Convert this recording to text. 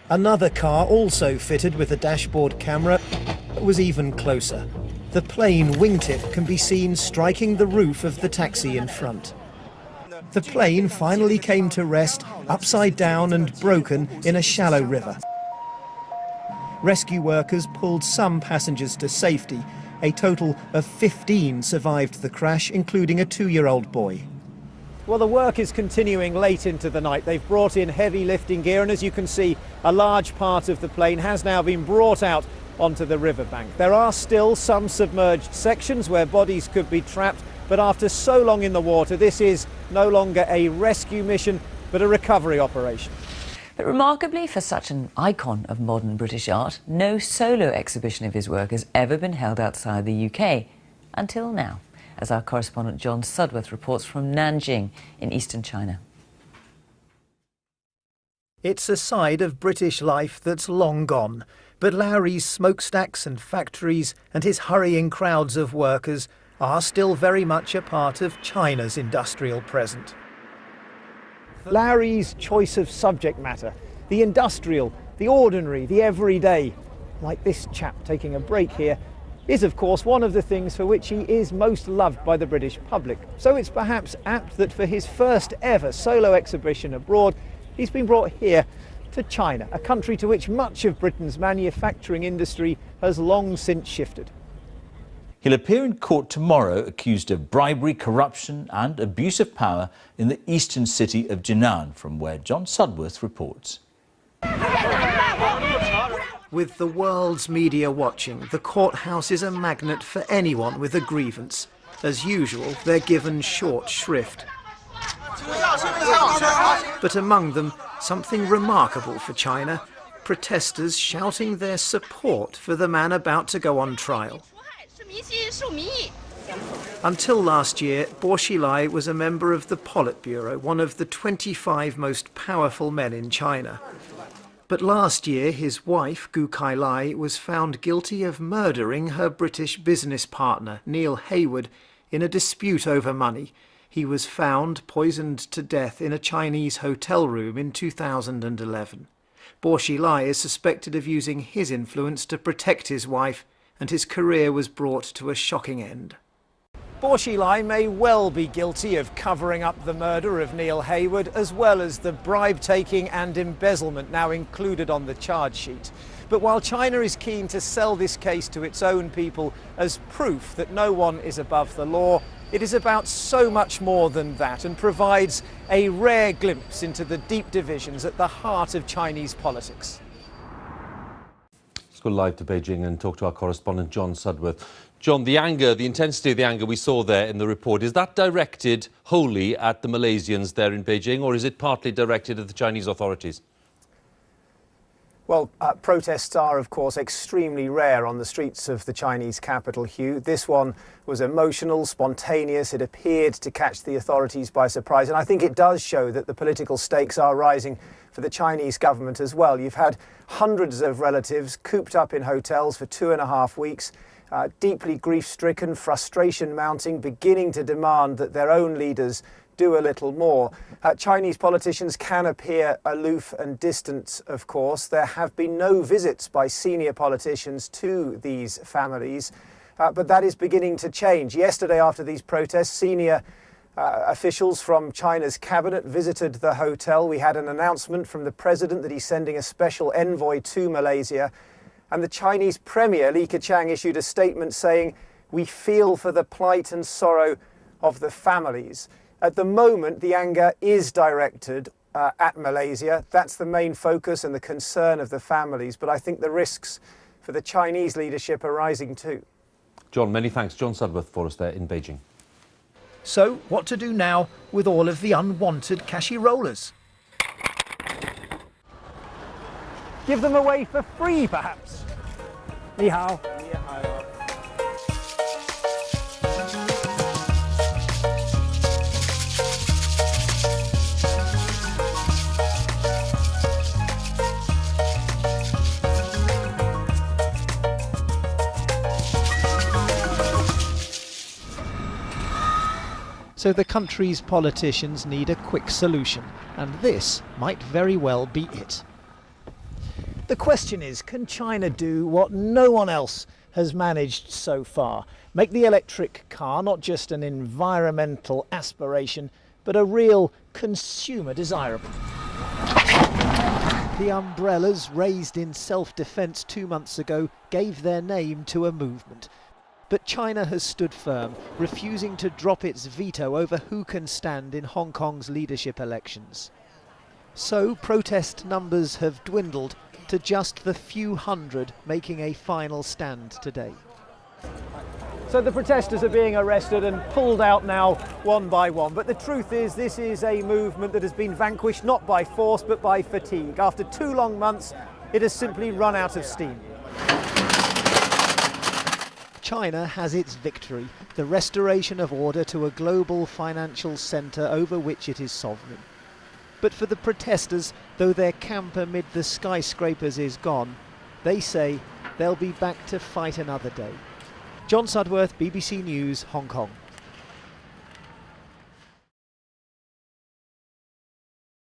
Another car, also fitted with a dashboard camera, was even closer. The plane wingtip can be seen striking the roof of the taxi in front. The plane finally came to rest upside down and broken in a shallow river. Rescue workers pulled some passengers to safety. A total of 15 survived the crash, including a 2-year-old boy. Well, the work is continuing late into the night. They've brought in heavy lifting gear, and as you can see, a large part of the plane has now been brought out onto the riverbank. There are still some submerged sections where bodies could be trapped, but after so long in the water, this is no longer a rescue mission, but a recovery operation. But remarkably, for such an icon of modern British art, no solo exhibition of his work has ever been held outside the UK, until now, as our correspondent John Sudworth reports from Nanjing in eastern China. It's a side of British life that's long gone, but Lowry's smokestacks and factories and his hurrying crowds of workers are still very much a part of China's industrial present. Lowry's choice of subject matter, the industrial, the ordinary, the everyday, like this chap taking a break here, is of course one of the things for which he is most loved by the British public. So it's perhaps apt that for his first ever solo exhibition abroad, he's been brought here to China, a country to which much of Britain's manufacturing industry has long since shifted. He'll appear in court tomorrow accused of bribery, corruption and abuse of power in the eastern city of Jinan, from where John Sudworth reports. With the world's media watching, the courthouse is a magnet for anyone with a grievance. As usual, they're given short shrift. But among them, something remarkable for China, protesters shouting their support for the man about to go on trial. Until last year, Bo Xilai was a member of the Politburo, one of the 25 most powerful men in China. But last year, his wife, Gu Kailai, was found guilty of murdering her British business partner, Neil Hayward, in a dispute over money. He was found poisoned to death in a Chinese hotel room in 2011. Bo Xilai is suspected of using his influence to protect his wife, and his career was brought to a shocking end. Bo Xilai may well be guilty of covering up the murder of Neil Hayward, as well as the bribe-taking and embezzlement now included on the charge sheet. But while China is keen to sell this case to its own people as proof that no one is above the law, it is about so much more than that, and provides a rare glimpse into the deep divisions at the heart of Chinese politics. Let's go live to Beijing and talk to our correspondent John Sudworth. John, the anger, the intensity of the anger we saw there in the report, is that directed wholly at the Malaysians there in Beijing, or is it partly directed at the Chinese authorities? Well, protests are, of course, extremely rare on the streets of the Chinese capital, Hugh. This one was emotional, spontaneous. It appeared to catch the authorities by surprise. And I think it does show that the political stakes are rising for the Chinese government as well. You've had hundreds of relatives cooped up in hotels for 2.5 weeks, deeply grief-stricken, frustration mounting, beginning to demand that their own leaders do a little more. Chinese politicians can appear aloof and distant, of course. There have been no visits by senior politicians to these families, but that is beginning to change. Yesterday, after these protests, senior officials from China's cabinet visited the hotel. We had an announcement from the president that he's sending a special envoy to Malaysia. And the Chinese premier, Li Keqiang, issued a statement saying, "We feel for the plight and sorrow of the families." At the moment, the anger is directed at Malaysia. That's the main focus and the concern of the families. But I think the risks for the Chinese leadership are rising too. John, many thanks. John Sudworth for us there in Beijing. So, what to do now with all of the unwanted cashy rollers? Give them away for free, perhaps. Ni hao. So the country's politicians need a quick solution, and this might very well be it. The question is, can China do what no one else has managed so far? Make the electric car not just an environmental aspiration, but a real consumer desirable. The umbrellas raised in self-defence 2 months ago gave their name to a movement. But China has stood firm, refusing to drop its veto over who can stand in Hong Kong's leadership elections. So protest numbers have dwindled to just the few hundred making a final stand today. So the protesters are being arrested and pulled out now one by one. But the truth is, this is a movement that has been vanquished not by force but by fatigue. After 2 long months, it has simply run out of steam. China has its victory, the restoration of order to a global financial centre over which it is sovereign. But for the protesters, though their camp amid the skyscrapers is gone, they say they'll be back to fight another day. John Sudworth, BBC News, Hong Kong.